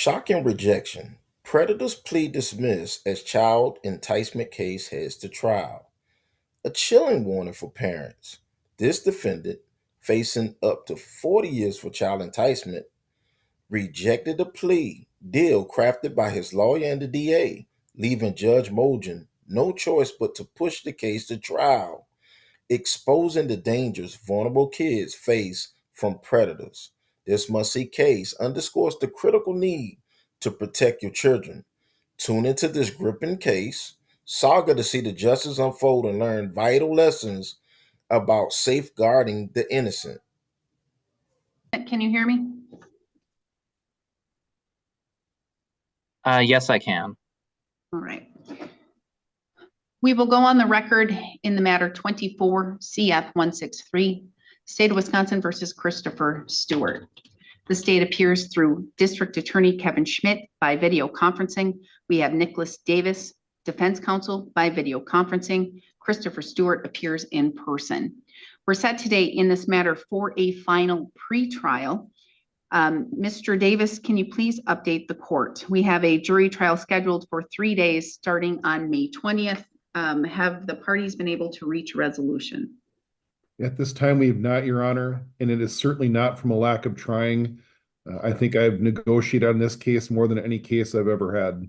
Shocking rejection. Predator's plea dismissed as child enticement case heads to trial. A chilling warning for parents. This defendant, facing up to 40 years for child enticement, rejected a plea deal crafted by his lawyer and the DA, leaving Judge Mogen no choice but to push the case to trial, exposing the dangers vulnerable kids face from predators. This must-see case underscores the critical need to protect your children. Tune into this gripping case, saga to see the justice unfold and learn vital lessons about safeguarding the innocent. Can you hear me? Yes, I can. All right. We will go on the record in the matter 24 CF 163, State of Wisconsin versus Christopher Stewart. The state appears through District Attorney Kevin Schmidt by video conferencing. We have Nicholas Davis, Defense Counsel, by video conferencing. Christopher Stewart appears in person. We're set today in this matter for a final pretrial. Mr. Davis, can you please update the court? We have a jury trial scheduled for 3 days starting on May 20th. Have the parties been able to reach a resolution? At this time, we have not, Your Honor, and it is certainly not from a lack of trying. I think I've negotiated on this case more than any case I've ever had.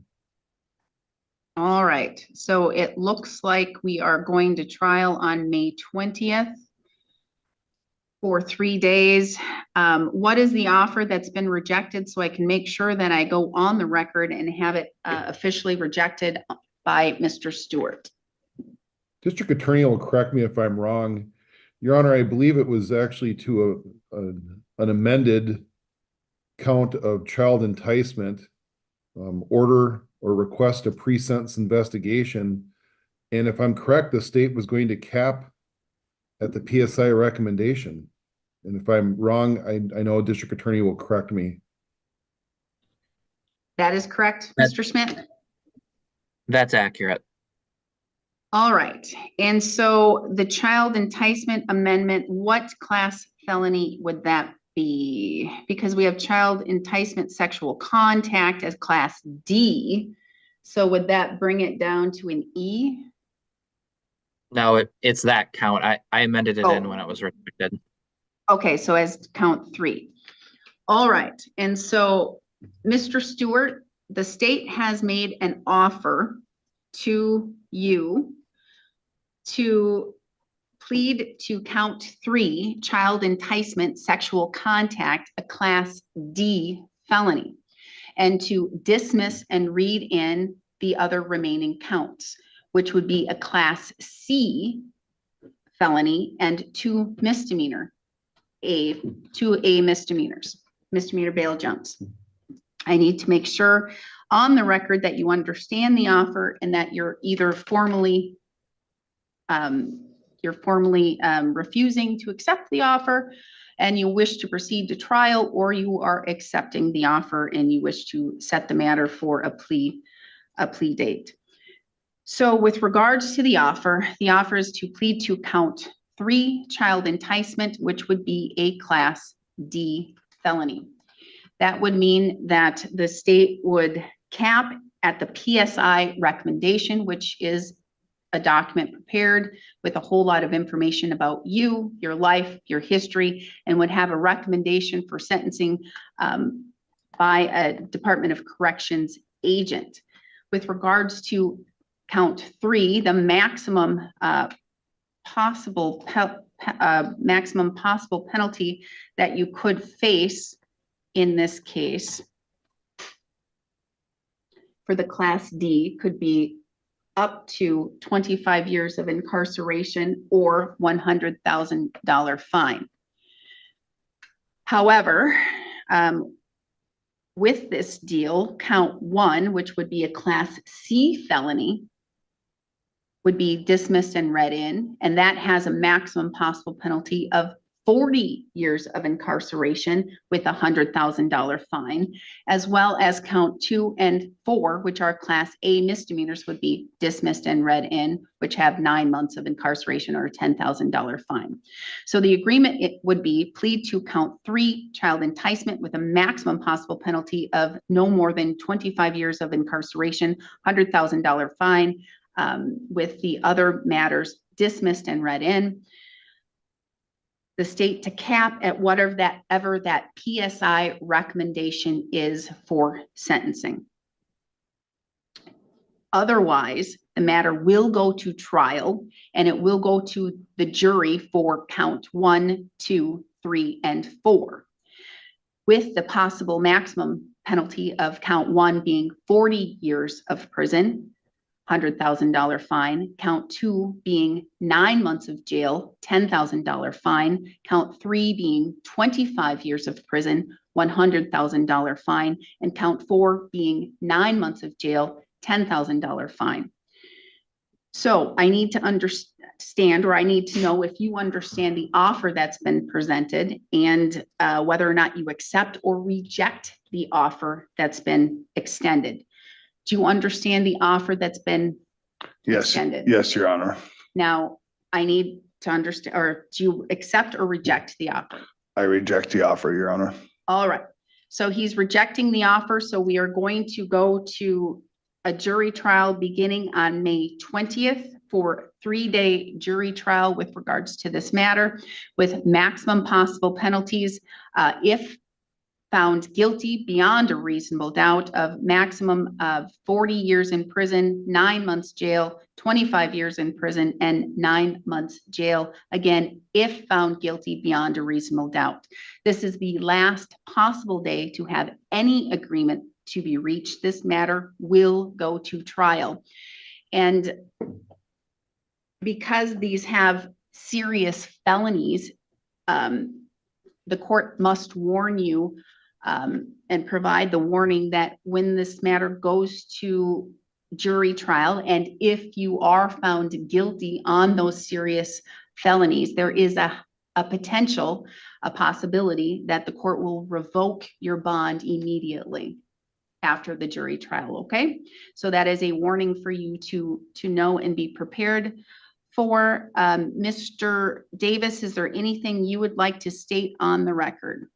All right, so it looks like we are going to trial on May 20th for 3 days. What is the offer that's been rejected so I can make sure that I go on the record and have it officially rejected by Mr. Stewart? District Attorney will correct me if I'm wrong. Your Honor, I believe it was actually to an amended count of child enticement, order or request a pre-sentence investigation. And if I'm correct, the state was going to cap at the PSI recommendation. And if I'm wrong, I know a district attorney will correct me. That is correct, Mr. Schmidt? That's accurate. All right, and so the child enticement amendment, what class felony would that be? Because we have child enticement sexual contact as class D. So would that bring it down to an E? No, it's that count. I amended it in when it was rejected. Okay, so as count 3. All right, and so Mr. Stewart, the state has made an offer to you to plead to count 3, child enticement sexual contact, a class D felony, and to dismiss and read in the other remaining counts, which would be a class C felony and 2 misdemeanor, two misdemeanors, misdemeanor bail jumps. I need to make sure on the record that you understand the offer and that you're either formally refusing to accept the offer and you wish to proceed to trial, or you are accepting the offer and you wish to set the matter for a plea date. So with regards to the offer is to plead to count 3, child enticement, which would be a class D felony. That would mean that the state would cap at the PSI recommendation, which is a document prepared with a whole lot of information about you, your life, your history, and would have a recommendation for sentencing by a Department of Corrections agent. With regards to count 3, the maximum possible penalty that you could face in this case for the class D could be up to 25 years of incarceration or $100,000 fine. However, with this deal, count 1, which would be a class C felony, would be dismissed and read in, and that has a maximum possible penalty of 40 years of incarceration with a $100,000 fine, as well as count 2 and 4, which are Class A misdemeanors, would be dismissed and read in, which have 9 months of incarceration or a $10,000 fine. So the agreement, it would be plead to count 3, child enticement, with a maximum possible penalty of no more than 25 years of incarceration, $100,000 fine, with the other matters dismissed and read in. The state to cap at whatever that PSI recommendation is for sentencing. Otherwise, the matter will go to trial, and it will go to the jury for count 1, 2, 3, and 4, with the possible maximum penalty of count 1 being 40 years of prison, $100,000 fine, count 2 being 9 months of jail, $10,000 fine, count 3 being 25 years of prison, $100,000 fine, and count 4 being 9 months of jail, $10,000 fine. So I need to understand, or I need to know if you understand the offer that's been presented, and whether or not you accept or reject the offer that's been extended. Do you understand the offer that's been extended? Yes, Your Honor. Now, I need to understand, or do you accept or reject the offer? I reject the offer, Your Honor. All right. So he's rejecting the offer. So we are going to go to a jury trial beginning on May 20th for 3-day jury trial with regards to this matter, with maximum possible penalties. If found guilty beyond a reasonable doubt, of maximum of 40 years in prison, 9 months jail, 25 years in prison, and 9 months jail. Again, if found guilty beyond a reasonable doubt. This is the last possible day to have any agreement to be reached. This matter will go to trial. And because these have serious felonies, the court must warn you and provide the warning that when this matter goes to jury trial, and if you are found guilty on those serious felonies, there is a potential, a possibility that the court will revoke your bond immediately after the jury trial. Okay, so that is a warning for you to know and be prepared for. Mr. Davis, is there anything you would like to state on the record?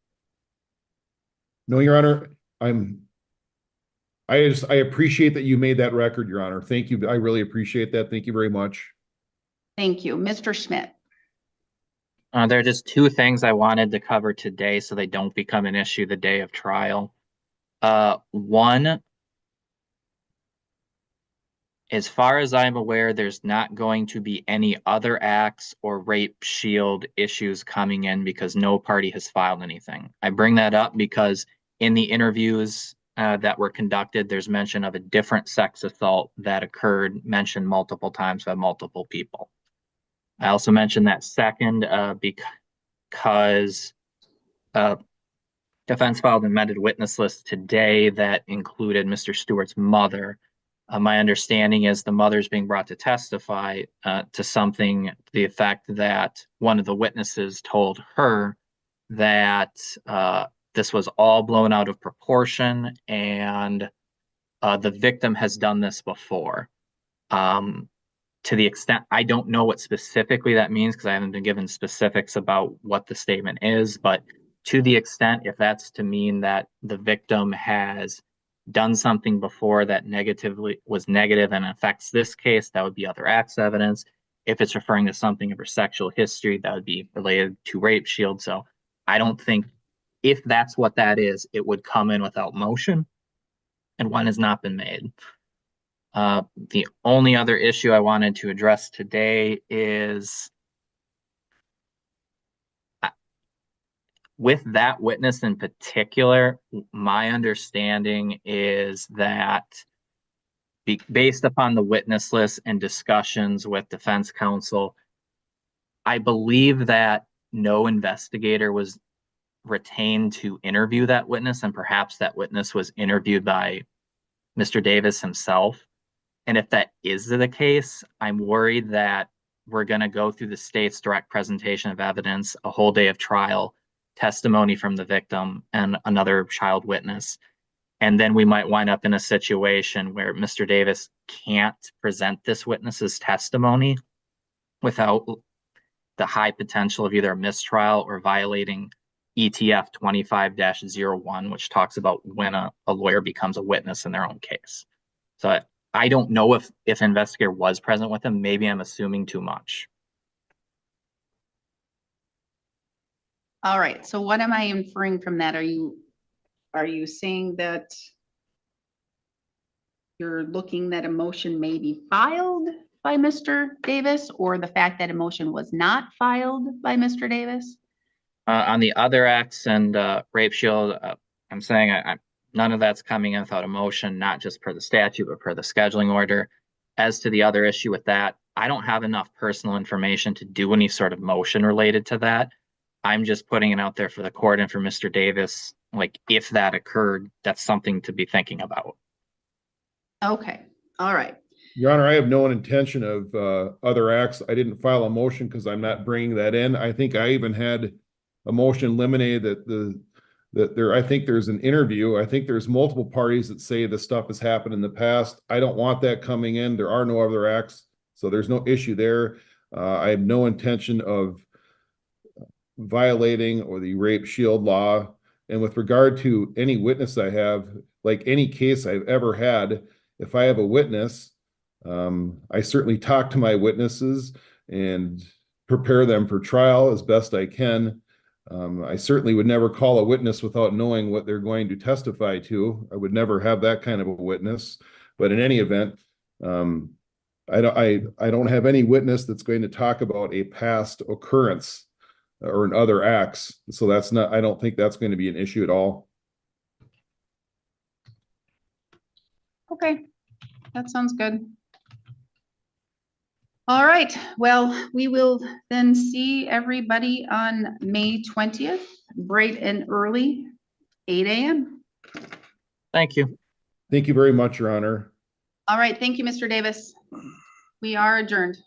No, Your Honor, I appreciate that you made that record, Your Honor. Thank you. I really appreciate that. Thank you very much. Thank you. Mr. Schmidt. There are just 2 things I wanted to cover today so they don't become an issue the day of trial. One, as far as I'm aware, there's not going to be any other acts or rape shield issues coming in because no party has filed anything. I bring that up because in the interviews that were conducted, there's mention of a different sex assault that occurred, mentioned multiple times by multiple people. I also mentioned that second because defense filed an amended witness list today that included Mr. Stewart's mother. My understanding is the mother's being brought to testify to something to the effect that one of the witnesses told her that this was all blown out of proportion and the victim has done this before. To the extent, I don't know what specifically that means because I haven't been given specifics about what the statement is, but to the extent, if that's to mean that the victim has done something before that was negative and affects this case, that would be other acts evidence. If it's referring to something of her sexual history, that would be related to rape shield. So I don't think, if that's what that is, it would come in without motion, and one has not been made. The only other issue I wanted to address today is with that witness in particular, my understanding is that based upon the witness list and discussions with defense counsel, I believe that no investigator was retained to interview that witness, and perhaps that witness was interviewed by Mr. Davis himself. And if that is the case, I'm worried that we're going to go through the state's direct presentation of evidence, a whole day of trial, testimony from the victim, and another child witness. And then we might wind up in a situation where Mr. Davis can't present this witness's testimony without the high potential of either a mistrial or violating ETF 25-01, which talks about when a lawyer becomes a witness in their own case. So I don't know if investigator was present with him. Maybe I'm assuming too much. All right, so what am I inferring from that? Are you saying that you're looking that a motion may be filed by Mr. Davis, or the fact that a motion was not filed by Mr. Davis? On the other acts and rape shield, I'm saying none of that's coming in without a motion, not just per the statute, but per the scheduling order. As to the other issue with that, I don't have enough personal information to do any sort of motion related to that. I'm just putting it out there for the court and for Mr. Davis. Like, if that occurred, that's something to be thinking about. Okay, all right. Your Honor, I have no intention of other acts. I didn't file a motion because I'm not bringing that in. I think I even had a motion eliminated I think there's an interview. I think there's multiple parties that say the stuff has happened in the past. I don't want that coming in. There are no other acts, so there's no issue there. I have no intention of violating or the rape shield law. And with regard to any witness I have, like any case I've ever had, if I have a witness, I certainly talk to my witnesses and prepare them for trial as best I can. I certainly would never call a witness without knowing what they're going to testify to. I would never have that kind of a witness. But in any event, I don't have any witness that's going to talk about a past occurrence or in other acts. So that's not, I don't think that's going to be an issue at all. Okay, that sounds good. All right, well, we will then see everybody on May 20th, bright and early, 8 a.m. Thank you. Thank you very much, Your Honor. All right, thank you, Mr. Davis. We are adjourned.